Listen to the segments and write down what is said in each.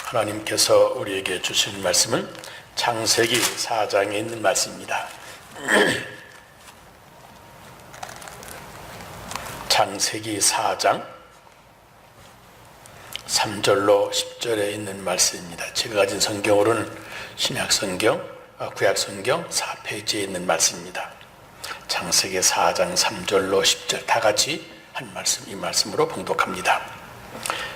하나님께서 우리에게 주신 말씀은 창세기 4장에 있는 말씀입니다. 창세기 4장 3절로 10절에 있는 말씀입니다. 제가 가진 성경으로는 신약성경, 구약성경 4페이지에 있는 말씀입니다. 창세기 4장 3절로 10절 다 같이 한 말씀, 이 말씀으로 봉독합니다.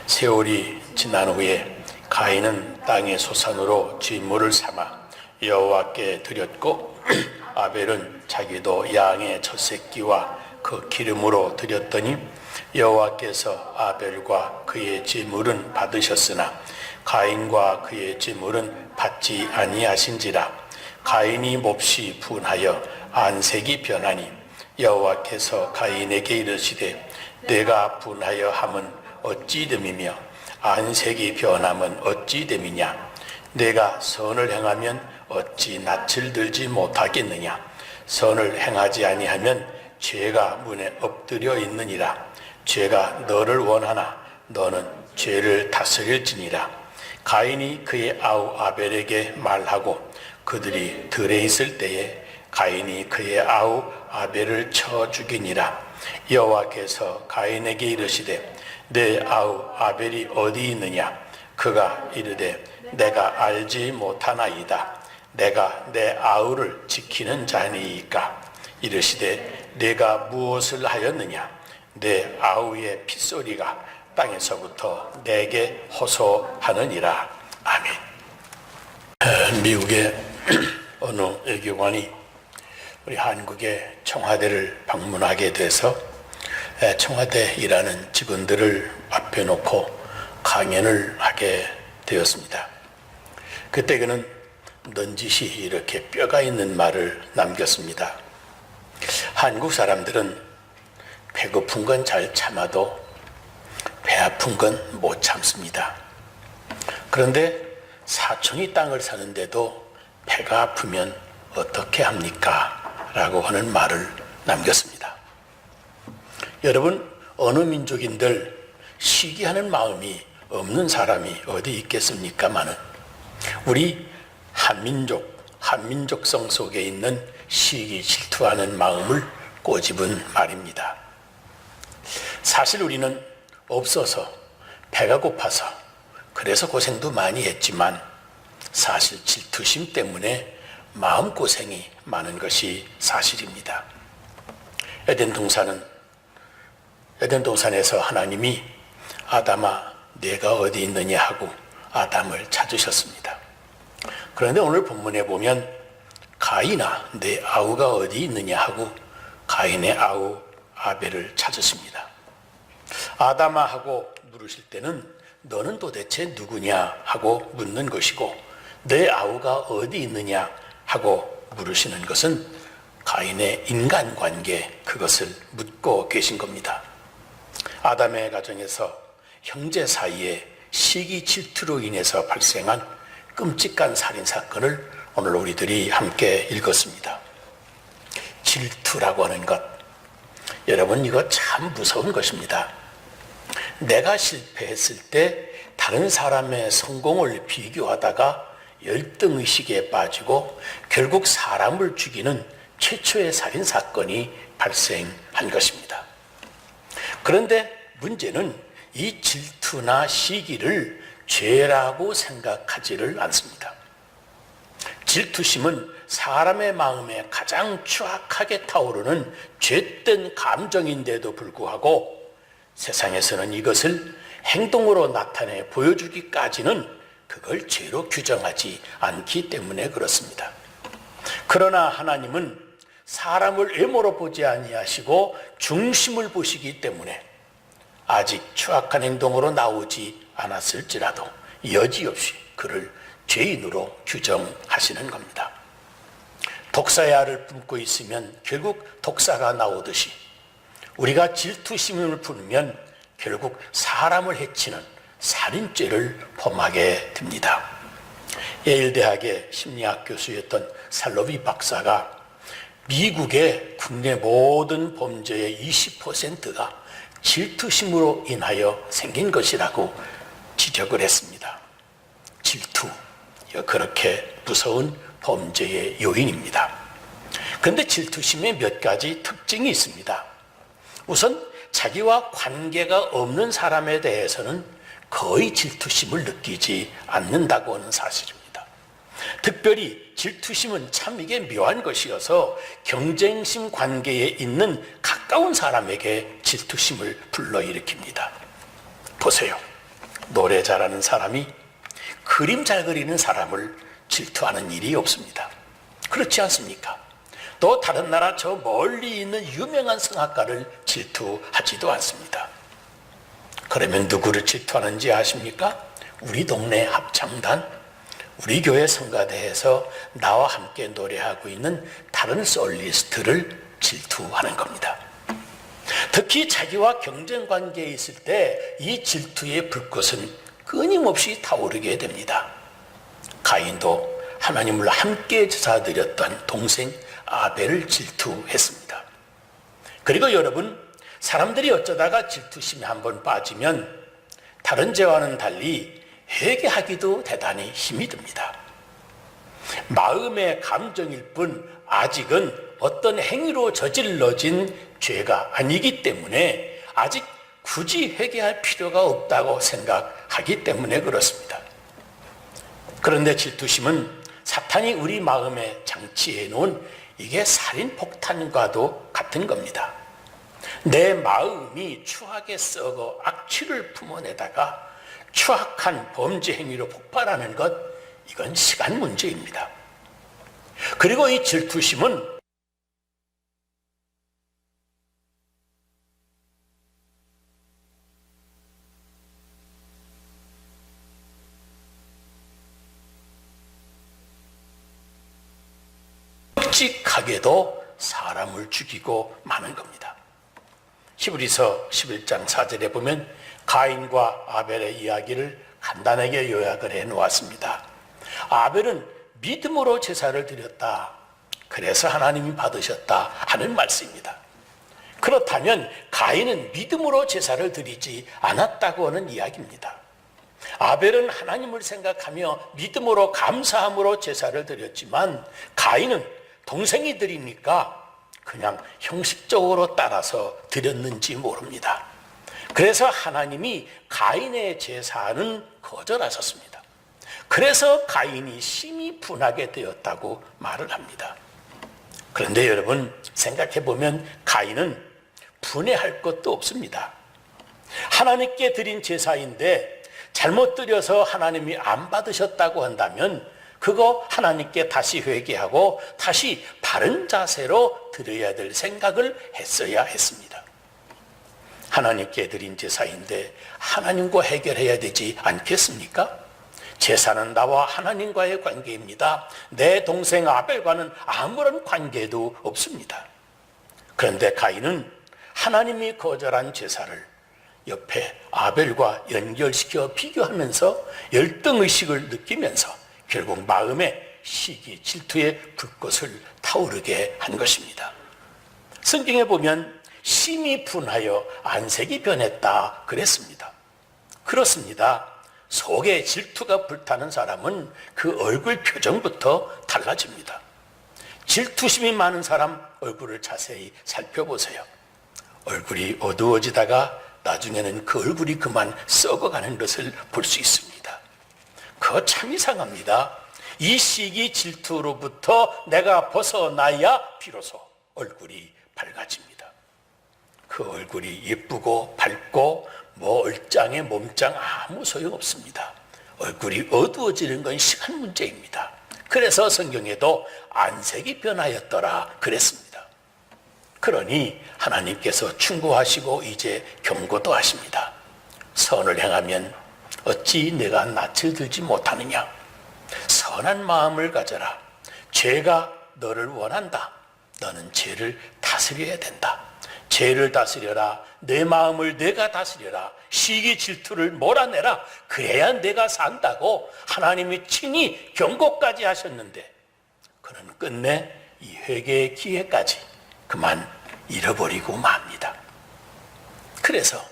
세월이 지난 후에 가인은 땅의 소산으로 쥐물을 삼아 여호와께 드렸고 아벨은 자기도 양의 첫 새끼와 그 기름으로 드렸더니 여호와께서 아벨과 그의 제물은 받으셨으나 가인과 그의 제물은 받지 아니하신지라. 가인이 몹시 분하여 안색이 변하니 여호와께서 가인에게 이르시되 내가 분하여 함은 어찌 됨이며 안색이 변함은 어찌 됨이냐. 내가 선을 행하면 어찌 낯을 들지 못하겠느냐. 선을 행하지 아니하면 죄가 문에 엎드려 있느니라. 죄가 너를 원하나 너는 죄를 다스릴지니라. 가인이 그의 아우 아벨에게 말하고 그들이 들에 있을 때에 가인이 그의 아우 아벨을 쳐 죽이니라. 여호와께서 가인에게 이르시되 내 아우 아벨이 어디 있느냐. 그가 이르되 내가 알지 못하나이다. 내가 내 아우를 지키는 자니이까. 이르시되 내가 무엇을 하였느냐. 내 아우의 핏소리가 땅에서부터 내게 호소하느니라. 아멘. 미국의 어느 외교관이 우리 한국의 청와대를 방문하게 돼서 청와대 일하는 직원들을 앞에 놓고 강연을 하게 되었습니다. 그때 그는 넌지시 이렇게 뼈가 있는 말을 남겼습니다. 한국 사람들은 배고픈 건 잘 참아도 배 아픈 건 못 참습니다. 그런데 사촌이 땅을 사는데도 배가 아프면 어떻게 합니까? 라고 하는 말을 남겼습니다. 여러분, 어느 민족인들 시기하는 마음이 없는 사람이 어디 있겠습니까마는 우리 한민족성 속에 있는 시기 질투하는 마음을 꼬집은 말입니다. 사실 우리는 없어서 배가 고파서 그래서 고생도 많이 했지만 사실 질투심 때문에 마음고생이 많은 것이 사실입니다. 에덴 동산에서 하나님이 아담아 네가 어디 있느냐 하고 아담을 찾으셨습니다. 그런데 오늘 본문에 보면 가인아 내 아우가 어디 있느냐 하고 가인의 아우 아벨을 찾으십니다. 아담아 하고 물으실 때는 너는 도대체 누구냐 하고 묻는 것이고 내 아우가 어디 있느냐 하고 물으시는 것은 가인의 인간관계, 그것을 묻고 계신 겁니다. 아담의 가정에서 형제 사이에 시기 질투로 인해서 발생한 끔찍한 살인사건을 오늘 우리들이 함께 읽었습니다. 질투라고 하는 것, 여러분 이거 참 무서운 것입니다. 내가 실패했을 때 다른 사람의 성공을 비교하다가 열등의식에 빠지고 결국 사람을 죽이는 최초의 살인사건이 발생한 것입니다. 그런데 문제는 이 질투나 시기를 죄라고 생각하지를 않습니다. 질투심은 사람의 마음에 가장 추악하게 타오르는 죄된 감정인데도 불구하고 세상에서는 이것을 행동으로 나타내 보여주기까지는 그걸 죄로 규정하지 않기 때문에 그렇습니다. 그러나 하나님은 사람을 외모로 보지 아니하시고 중심을 보시기 때문에 아직 추악한 행동으로 나오지 않았을지라도 여지없이 그를 죄인으로 규정하시는 겁니다. 독사의 알을 품고 있으면 결국 독사가 나오듯이 우리가 질투심을 품으면 결국 사람을 해치는 살인죄를 범하게 됩니다. 예일대학의 심리학 교수였던 살로비 박사가 미국의 국내 모든 범죄의 20%가 질투심으로 인하여 생긴 것이라고 지적을 했습니다. 질투, 그렇게 무서운 범죄의 요인입니다. 그런데 질투심에 몇 가지 특징이 있습니다. 우선 자기와 관계가 없는 사람에 대해서는 거의 질투심을 느끼지 않는다고 하는 사실입니다. 특별히 질투심은 참 이게 묘한 것이어서 경쟁심 관계에 있는 가까운 사람에게 질투심을 불러일으킵니다. 보세요. 노래 잘하는 사람이 그림 잘 그리는 사람을 질투하는 일이 없습니다. 그렇지 않습니까? 또 다른 나라 저 멀리 있는 유명한 성악가를 질투하지도 않습니다. 그러면 누구를 질투하는지 아십니까? 우리 동네 합창단, 우리 교회 성가대에서 나와 함께 노래하고 있는 다른 솔리스트를 질투하는 겁니다. 특히 자기와 경쟁 관계에 있을 때 이 질투의 불꽃은 끊임없이 타오르게 됩니다. 가인도 하나님을 함께 제사드렸던 동생 아벨을 질투했습니다. 그리고 여러분, 사람들이 어쩌다가 질투심에 한번 빠지면 다른 죄와는 달리 회개하기도 대단히 힘이 듭니다. 마음의 감정일 뿐 아직은 어떤 행위로 저질러진 죄가 아니기 때문에 아직 굳이 회개할 필요가 없다고 생각하기 때문에 그렇습니다. 그런데 질투심은 사탄이 우리 마음에 장치해 놓은 이게 살인폭탄과도 같은 겁니다. 내 마음이 추하게 썩어 악취를 품어내다가 추악한 범죄 행위로 폭발하는 것, 이건 시간 문제입니다. 그리고 이 질투심은 끔찍하게도 사람을 죽이고 마는 겁니다. 히브리서 11장 4절에 보면 가인과 아벨의 이야기를 간단하게 요약을 해 놓았습니다. 아벨은 믿음으로 제사를 드렸다. 그래서 하나님이 받으셨다 하는 말씀입니다. 그렇다면 가인은 믿음으로 제사를 드리지 않았다고 하는 이야기입니다. 아벨은 하나님을 생각하며 믿음으로 감사함으로 제사를 드렸지만 가인은 동생이 드리니까 그냥 형식적으로 따라서 드렸는지 모릅니다. 그래서 하나님이 가인의 제사는 거절하셨습니다. 그래서 가인이 심히 분하게 되었다고 말을 합니다. 그런데 여러분, 생각해 보면 가인은 분해할 것도 없습니다. 하나님께 드린 제사인데 잘못 드려서 하나님이 안 받으셨다고 한다면 그거 하나님께 다시 회개하고 다시 바른 자세로 드려야 될 생각을 했어야 했습니다. 하나님께 드린 제사인데 하나님과 해결해야 되지 않겠습니까? 제사는 나와 하나님과의 관계입니다. 내 동생 아벨과는 아무런 관계도 없습니다. 그런데 가인은 하나님이 거절한 제사를 옆에 아벨과 연결시켜 비교하면서 열등의식을 느끼면서 결국 마음에 시기, 질투의 불꽃을 타오르게 한 것입니다. 성경에 보면 심히 분하여 안색이 변했다 그랬습니다. 그렇습니다. 속에 질투가 불타는 사람은 그 얼굴 표정부터 달라집니다. 질투심이 많은 사람 얼굴을 자세히 살펴보세요. 얼굴이 어두워지다가 나중에는 그 얼굴이 그만 썩어가는 것을 볼 수 있습니다. 그거 참 이상합니다. 이 시기 질투로부터 내가 벗어나야 비로소 얼굴이 밝아집니다. 그 얼굴이 예쁘고 밝고 얼짱에 몸짱 아무 소용없습니다. 얼굴이 어두워지는 건 시간 문제입니다. 그래서 성경에도 안색이 변하였더라 그랬습니다. 그러니 하나님께서 충고하시고 이제 경고도 하십니다. 선을 행하면 어찌 내가 낯을 들지 못하느냐. 선한 마음을 가져라. 죄가 너를 원한다. 너는 죄를 다스려야 된다. 죄를 다스려라. 내 마음을 내가 다스려라. 시기 질투를 몰아내라. 그래야 내가 산다고 하나님이 친히 경고까지 하셨는데 그는 끝내 이 회개의 기회까지 그만 잃어버리고 맙니다. 그래서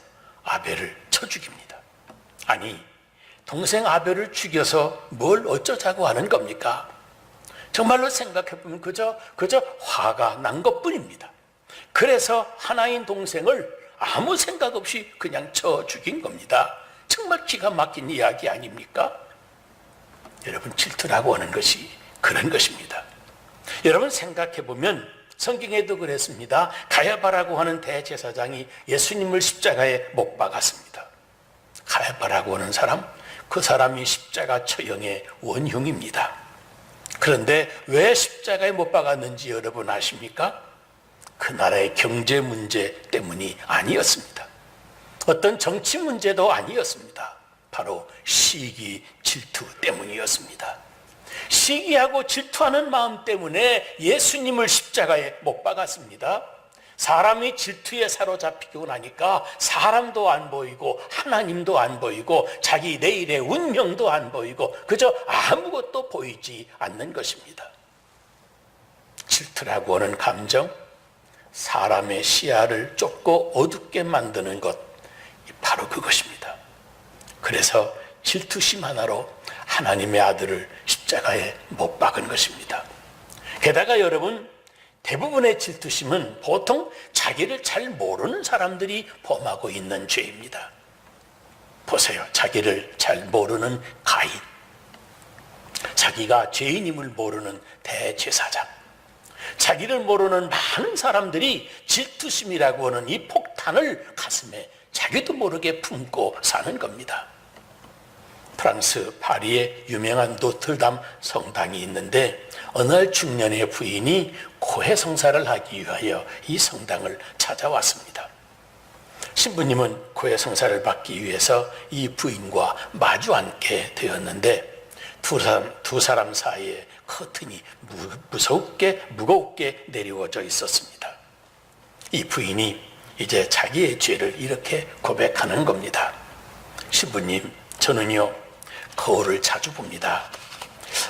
아벨을 쳐 죽입니다. 아니, 동생 아벨을 죽여서 뭘 어쩌자고 하는 겁니까? 정말로 생각해보면 그저 화가 난 것뿐입니다. 그래서 하나인 동생을 아무 생각 없이 그냥 쳐 죽인 겁니다. 정말 기가 막힌 이야기 아닙니까? 여러분, 질투라고 하는 것이 그런 것입니다. 여러분, 생각해보면 성경에도 그랬습니다. 가야바라고 하는 대제사장이 예수님을 십자가에 못 박았습니다. 가야바라고 하는 사람, 그 사람이 십자가 처형의 원흉입니다. 그런데 왜 십자가에 못 박았는지 여러분 아십니까? 그 나라의 경제 문제 때문이 아니었습니다. 어떤 정치 문제도 아니었습니다. 바로 시기, 질투 때문이었습니다. 시기하고 질투하는 마음 때문에 예수님을 십자가에 못 박았습니다. 사람이 질투에 사로잡히고 나니까 사람도 안 보이고 하나님도 안 보이고 자기 내일의 운명도 안 보이고 그저 아무것도 보이지 않는 것입니다. 질투라고 하는 감정, 사람의 시야를 좁고 어둡게 만드는 것, 바로 그것입니다. 그래서 질투심 하나로 하나님의 아들을 십자가에 못 박은 것입니다. 게다가 여러분, 대부분의 질투심은 보통 자기를 잘 모르는 사람들이 범하고 있는 죄입니다. 보세요. 자기를 잘 모르는 가인, 자기가 죄인임을 모르는 대제사장, 자기를 모르는 많은 사람들이 질투심이라고 하는 이 폭탄을 가슴에 자기도 모르게 품고 사는 겁니다. 프랑스 파리에 유명한 노트르담 성당이 있는데 어느 날 중년의 부인이 고해성사를 하기 위하여 이 성당을 찾아왔습니다. 신부님은 고해성사를 받기 위해서 이 부인과 마주 앉게 되었는데 두 사람 사이에 커튼이 무겁게 내리워져 있었습니다. 이 부인이 이제 자기의 죄를 이렇게 고백하는 겁니다. 신부님, 저는요 거울을 자주 봅니다.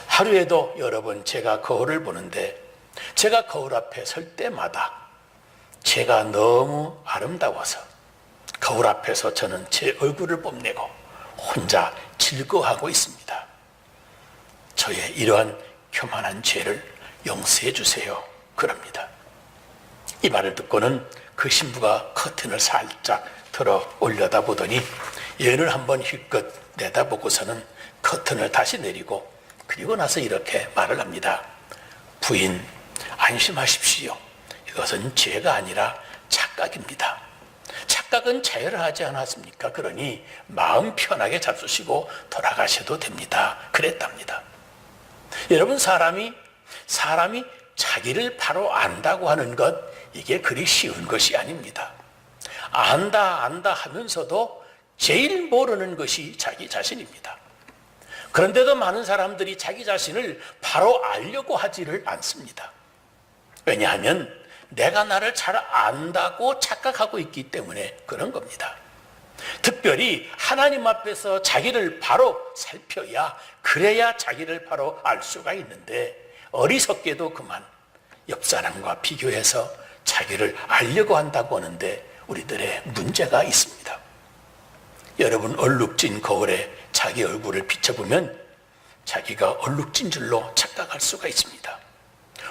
하루에도 여러 번 제가 거울을 보는데 제가 거울 앞에 설 때마다 제가 너무 아름다워서 거울 앞에서 저는 제 얼굴을 뽐내고 혼자 즐거워하고 있습니다. 저의 이러한 교만한 죄를 용서해 주세요. 그럽니다. 이 말을 듣고는 그 신부가 커튼을 살짝 들어 올려다 보더니 얘를 한번 힐끗 내다보고서는 커튼을 다시 내리고 그리고 나서 이렇게 말을 합니다. 부인, 안심하십시오. 이것은 죄가 아니라 착각입니다. 착각은 자유하지 않았습니까? 그러니 마음 편하게 잡수시고 돌아가셔도 됩니다. 그랬답니다. 여러분, 사람이 자기를 바로 안다고 하는 것, 이게 그리 쉬운 것이 아닙니다. 안다 하면서도 제일 모르는 것이 자기 자신입니다. 그런데도 많은 사람들이 자기 자신을 바로 알려고 하지를 않습니다. 왜냐하면 내가 나를 잘 안다고 착각하고 있기 때문에 그런 겁니다. 특별히 하나님 앞에서 자기를 바로 살펴야, 그래야 자기를 바로 알 수가 있는데 어리석게도 그만 옆 사람과 비교해서 자기를 알려고 한다고 하는데 우리들의 문제가 있습니다. 여러분, 얼룩진 거울에 자기 얼굴을 비춰보면 자기가 얼룩진 줄로 착각할 수가 있습니다.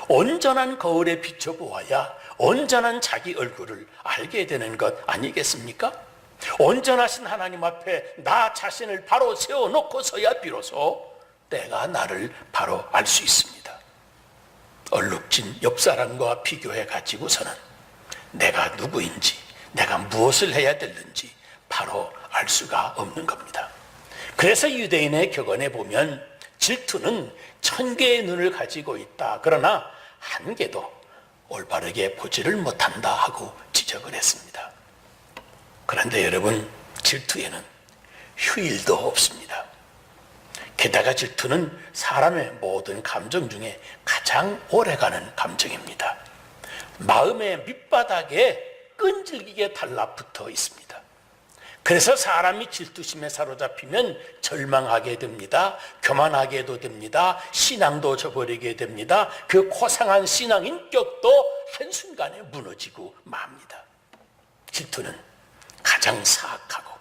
온전한 거울에 비춰보아야 온전한 자기 얼굴을 알게 되는 것 아니겠습니까? 온전하신 하나님 앞에 나 자신을 바로 세워놓고서야 비로소 내가 나를 바로 알 수 있습니다. 얼룩진 옆 사람과 비교해 가지고서는 내가 누구인지, 내가 무엇을 해야 되는지 바로 알 수가 없는 겁니다. 그래서 유대인의 격언에 보면 질투는 1000개의 눈을 가지고 있다. 그러나 한 개도 올바르게 보지를 못한다 하고 지적을 했습니다. 그런데 여러분, 질투에는 휴일도 없습니다. 게다가 질투는 사람의 모든 감정 중에 가장 오래가는 감정입니다. 마음의 밑바닥에 끈질기게 달라붙어 있습니다. 그래서 사람이 질투심에 사로잡히면 절망하게 됩니다. 교만하게도 됩니다. 신앙도 저버리게 됩니다. 그 고상한 신앙 인격도 한순간에 무너지고 맙니다. 질투는 가장 사악하고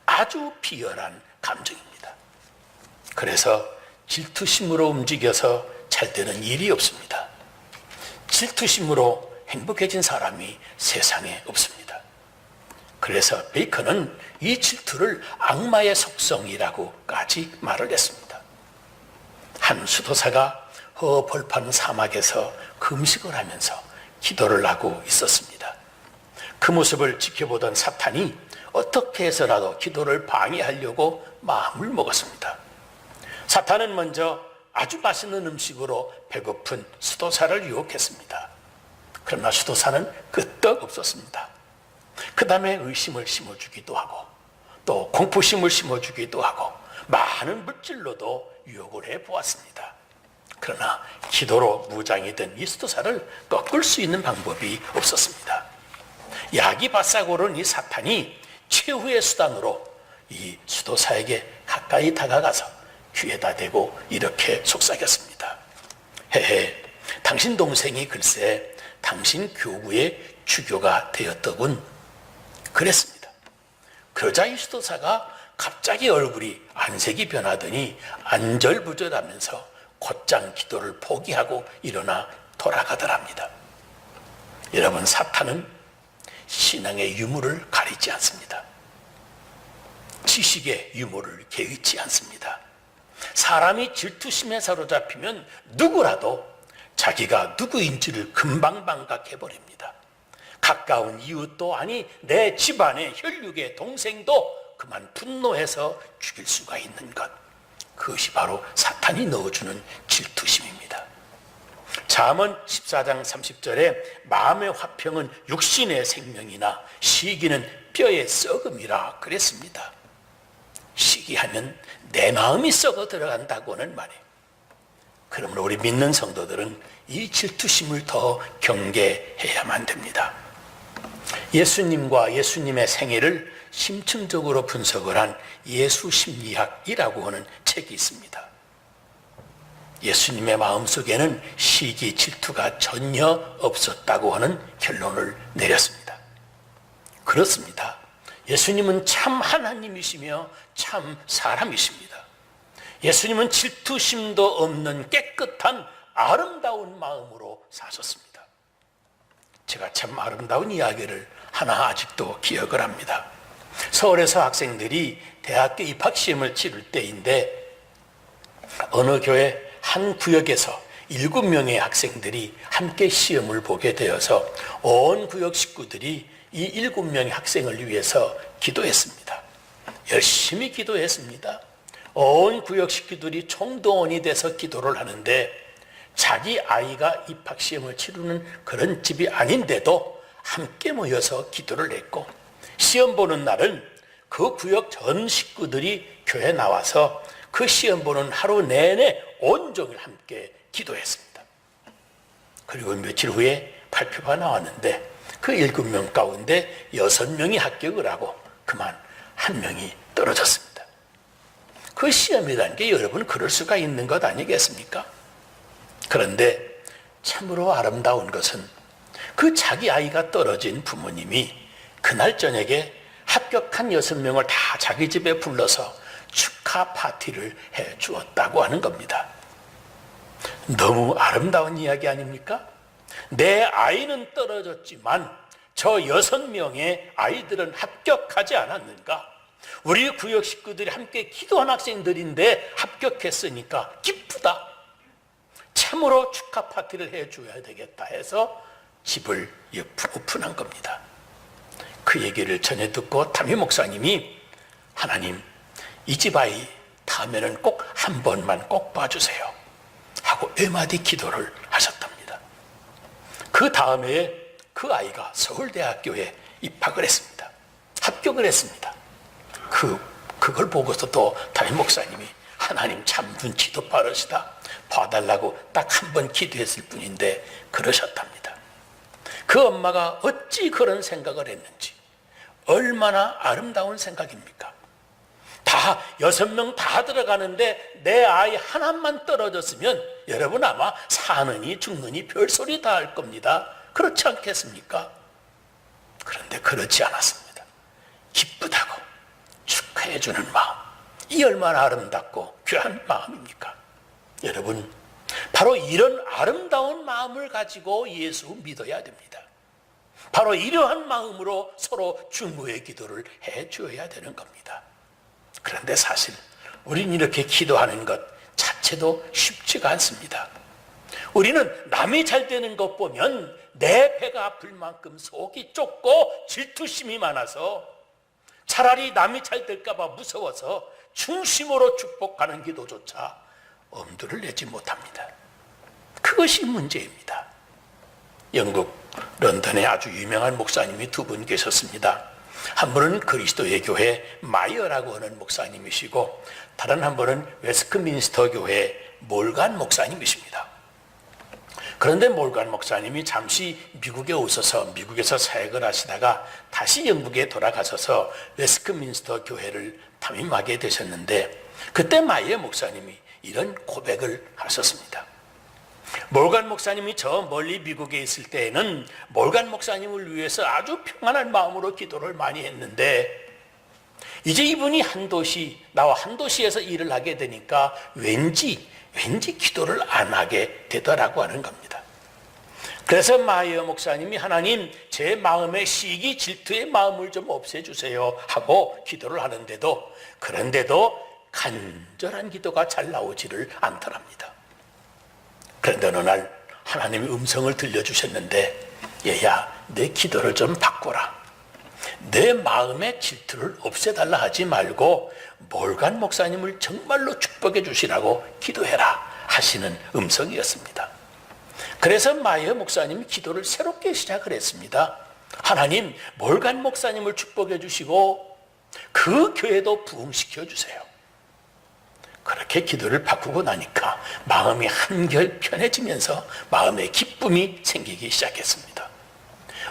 아주 비열한 감정입니다. 그래서 질투심으로 움직여서 잘 되는 일이 없습니다. 질투심으로 행복해진 사람이 세상에 없습니다. 그래서 베이컨은 이 질투를 악마의 속성이라고까지 말을 했습니다. 한 수도사가 허벌판 사막에서 금식을 하면서 기도를 하고 있었습니다. 그 모습을 지켜보던 사탄이 어떻게 해서라도 기도를 방해하려고 마음을 먹었습니다. 사탄은 먼저 아주 맛있는 음식으로 배고픈 수도사를 유혹했습니다. 그러나 수도사는 끄떡 없었습니다. 그 다음에 의심을 심어주기도 하고 또 공포심을 심어주기도 하고 많은 물질로도 유혹을 해보았습니다. 그러나 기도로 무장이 된 이 수도사를 꺾을 수 있는 방법이 없었습니다. 약이 바싹 오른 이 사탄이 최후의 수단으로 이 수도사에게 가까이 다가가서 귀에다 대고 이렇게 속삭였습니다. 헤헤, 당신 동생이 글쎄 당신 교구의 주교가 되었더군. 그랬습니다. 그러자 이 수도사가 갑자기 얼굴이 안색이 변하더니 안절부절하면서 곧장 기도를 포기하고 일어나 돌아가더랍니다. 여러분, 사탄은 신앙의 유무를 가리지 않습니다. 지식의 유무를 개의치 않습니다. 사람이 질투심에 사로잡히면 누구라도 자기가 누구인지를 금방 망각해버립니다. 가까운 이웃도 아니 내 집안의 혈육의 동생도 그만 분노해서 죽일 수가 있는 것, 그것이 바로 사탄이 넣어주는 질투심입니다. 잠언 14장 30절에 마음의 화평은 육신의 생명이나 시기는 뼈의 썩음이라 그랬습니다. 시기하면 내 마음이 썩어 들어간다고는 말이에요. 그러므로 우리 믿는 성도들은 이 질투심을 더 경계해야만 됩니다. 예수님과 예수님의 생애를 심층적으로 분석을 한 예수심리학이라고 하는 책이 있습니다. 예수님의 마음속에는 시기, 질투가 전혀 없었다고 하는 결론을 내렸습니다. 그렇습니다. 예수님은 참 하나님이시며 참 사람이십니다. 예수님은 질투심도 없는 깨끗한 아름다운 마음으로 사셨습니다. 제가 참 아름다운 이야기를 하나 아직도 기억을 합니다. 서울에서 학생들이 대학교 입학시험을 치를 때인데 어느 교회 한 구역에서 7명의 학생들이 함께 시험을 보게 되어서 온 구역 식구들이 이 7명의 학생을 위해서 기도했습니다. 열심히 기도했습니다. 온 구역 식구들이 총동원이 돼서 기도를 하는데 자기 아이가 입학시험을 치르는 그런 집이 아닌데도 함께 모여서 기도를 했고, 시험 보는 날은 그 구역 전 식구들이 교회에 나와서 그 시험 보는 하루 내내 온종일 함께 기도했습니다. 그리고 며칠 후에 발표가 나왔는데 그 7명 가운데 6명이 합격을 하고 그만 1명이 떨어졌습니다. 그 시험이라는 게 여러분 그럴 수가 있는 것 아니겠습니까? 그런데 참으로 아름다운 것은 그 자기 아이가 떨어진 부모님이 그날 저녁에 합격한 6명을 다 자기 집에 불러서 축하 파티를 해 주었다고 하는 겁니다. 너무 아름다운 이야기 아닙니까? 내 아이는 떨어졌지만 저 6명의 아이들은 합격하지 않았는가? 우리 구역 식구들이 함께 기도한 학생들인데 합격했으니까 기쁘다. 참으로 축하 파티를 해줘야 되겠다 해서 집을 오픈한 겁니다. 그 얘기를 전해 듣고 담임 목사님이 하나님, 이 집 아이 다음에는 꼭 한 번만 꼭 봐주세요 하고 애마디 기도를 하셨답니다. 그 다음에 그 아이가 서울대학교에 입학을 했습니다. 합격을 했습니다. 그걸 보고서 또 담임 목사님이 하나님 참 눈치도 빠르시다, 봐달라고 딱 한 번 기도했을 뿐인데 그러셨답니다. 그 엄마가 어찌 그런 생각을 했는지, 얼마나 아름다운 생각입니까? 다 6명 다 들어가는데 내 아이 하나만 떨어졌으면 여러분 아마 사느니 죽느니 별소리 다 할 겁니다. 그렇지 않겠습니까? 그런데 그렇지 않았습니다. 기쁘다고 축하해 주는 마음, 이 얼마나 아름답고 귀한 마음입니까? 여러분, 바로 이런 아름다운 마음을 가지고 예수 믿어야 됩니다. 바로 이러한 마음으로 서로 중보의 기도를 해 주어야 되는 겁니다. 그런데 사실 우린 이렇게 기도하는 것 자체도 쉽지가 않습니다. 우리는 남이 잘 되는 것 보면 내 배가 아플 만큼 속이 좁고 질투심이 많아서 차라리 남이 잘 될까 봐 무서워서 중심으로 축복하는 기도조차 엄두를 내지 못합니다. 그것이 문제입니다. 영국 런던에 아주 유명한 목사님이 두 분 계셨습니다. 한 분은 그리스도의 교회 마이어라고 하는 목사님이시고, 다른 한 분은 웨스트민스터 교회 몰간 목사님이십니다. 그런데 몰간 목사님이 잠시 미국에 오셔서 미국에서 사역을 하시다가 다시 영국에 돌아가셔서 웨스트민스터 교회를 담임하게 되셨는데, 그때 마이어 목사님이 이런 고백을 하셨습니다. 몰간 목사님이 저 멀리 미국에 있을 때에는 몰간 목사님을 위해서 아주 평안한 마음으로 기도를 많이 했는데, 이제 이분이 나와 한 도시에서 일을 하게 되니까 왠지 기도를 안 하게 되더라고 하는 겁니다. 그래서 마이어 목사님이 하나님, 제 마음의 시기 질투의 마음을 좀 없애주세요 하고 기도를 하는데도, 그런데도 간절한 기도가 잘 나오지를 않더랍니다. 그런데 어느 날 하나님이 음성을 들려주셨는데, 얘야, 내 기도를 좀 바꿔라. 내 마음의 질투를 없애달라 하지 말고 몰간 목사님을 정말로 축복해 주시라고 기도해라 하시는 음성이었습니다. 그래서 마이어 목사님이 기도를 새롭게 시작을 했습니다. 하나님, 몰간 목사님을 축복해 주시고 그 교회도 부흥시켜 주세요. 그렇게 기도를 바꾸고 나니까 마음이 한결 편해지면서 마음에 기쁨이 생기기 시작했습니다.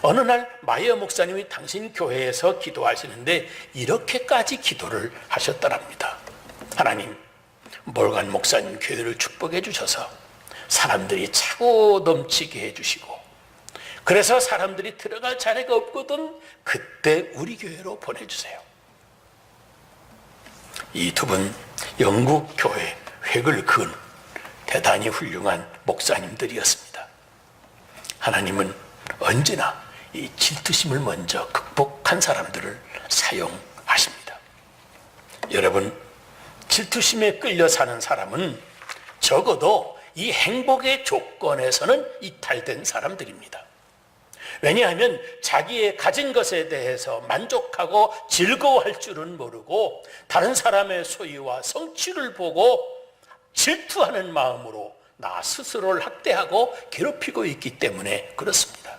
어느 날 마이어 목사님이 당신 교회에서 기도하시는데 이렇게까지 기도를 하셨더랍니다. 하나님, 몰간 목사님 교회를 축복해 주셔서 사람들이 차고 넘치게 해주시고, 그래서 사람들이 들어갈 자리가 없거든 그때 우리 교회로 보내주세요. 이 두 분 영국 교회 획을 그은 대단히 훌륭한 목사님들이었습니다. 하나님은 언제나 이 질투심을 먼저 극복한 사람들을 사용하십니다. 여러분, 질투심에 끌려 사는 사람은 적어도 이 행복의 조건에서는 이탈된 사람들입니다. 왜냐하면 자기의 가진 것에 대해서 만족하고 즐거워할 줄은 모르고 다른 사람의 소유와 성취를 보고 질투하는 마음으로 나 스스로를 학대하고 괴롭히고 있기 때문에 그렇습니다.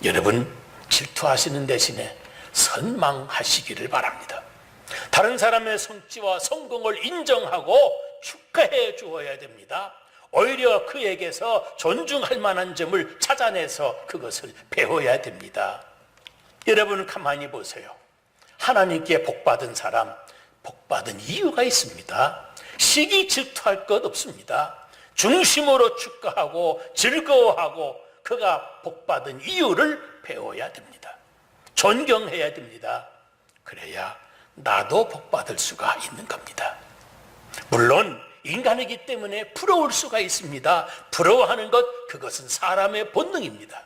여러분, 질투하시는 대신에 선망하시기를 바랍니다. 다른 사람의 성취와 성공을 인정하고 축하해 주어야 됩니다. 오히려 그에게서 존중할 만한 점을 찾아내서 그것을 배워야 됩니다. 여러분, 가만히 보세요. 하나님께 복받은 사람, 복받은 이유가 있습니다. 시기 질투할 것 없습니다. 중심으로 축하하고 즐거워하고 그가 복받은 이유를 배워야 됩니다. 존경해야 됩니다. 그래야 나도 복받을 수가 있는 겁니다. 물론 인간이기 때문에 부러울 수가 있습니다. 부러워하는 것, 그것은 사람의 본능입니다.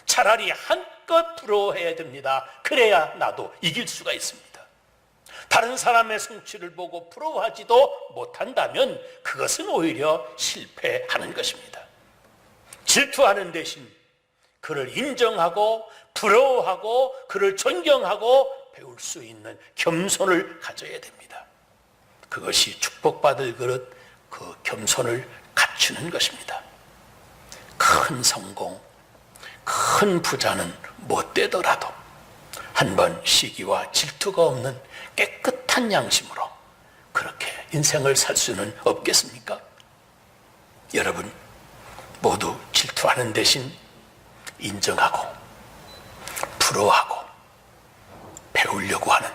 차라리 한껏 부러워해야 됩니다. 그래야 나도 이길 수가 있습니다. 다른 사람의 성취를 보고 부러워하지도 못한다면 그것은 오히려 실패하는 것입니다. 질투하는 대신 그를 인정하고 부러워하고 그를 존경하고 배울 수 있는 겸손을 가져야 됩니다. 그것이 축복받을 그릇, 그 겸손을 갖추는 것입니다. 큰 성공, 큰 부자는 못 되더라도 한번 시기와 질투가 없는 깨끗한 양심으로 그렇게 인생을 살 수는 없겠습니까? 여러분, 모두 질투하는 대신 인정하고 부러워하고 배우려고 하는,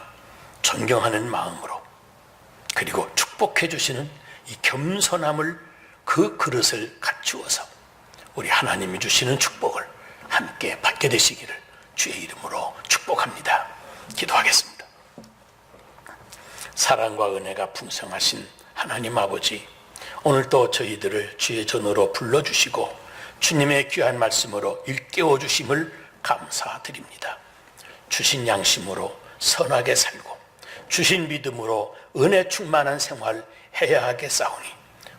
존경하는 마음으로, 그리고 축복해 주시는 이 겸손함을, 그 그릇을 갖추어서 우리 하나님이 주시는 축복을 함께 받게 되시기를 주의 이름으로 축복합니다. 기도하겠습니다. 사랑과 은혜가 풍성하신 하나님 아버지, 오늘도 저희들을 주의 전으로 불러주시고 주님의 귀한 말씀으로 일깨워 주심을 감사드립니다. 주신 양심으로 선하게 살고 주신 믿음으로 은혜 충만한 생활 해야 하겠사오니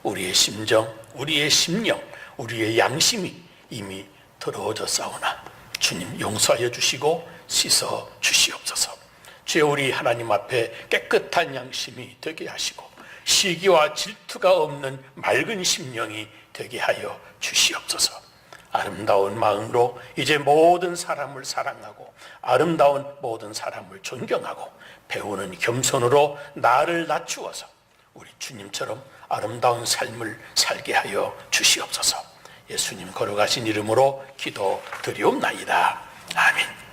우리의 심정, 우리의 심령, 우리의 양심이 이미 더러워졌사오나 주님 용서하여 주시고 씻어 주시옵소서. 주여, 우리 하나님 앞에 깨끗한 양심이 되게 하시고 시기와 질투가 없는 맑은 심령이 되게 하여 주시옵소서. 아름다운 마음으로 이제 모든 사람을 사랑하고 아름다운 모든 사람을 존경하고 배우는 겸손으로 나를 낮추어서 우리 주님처럼 아름다운 삶을 살게 하여 주시옵소서. 예수님 걸어가신 이름으로 기도드리옵나이다. 아멘.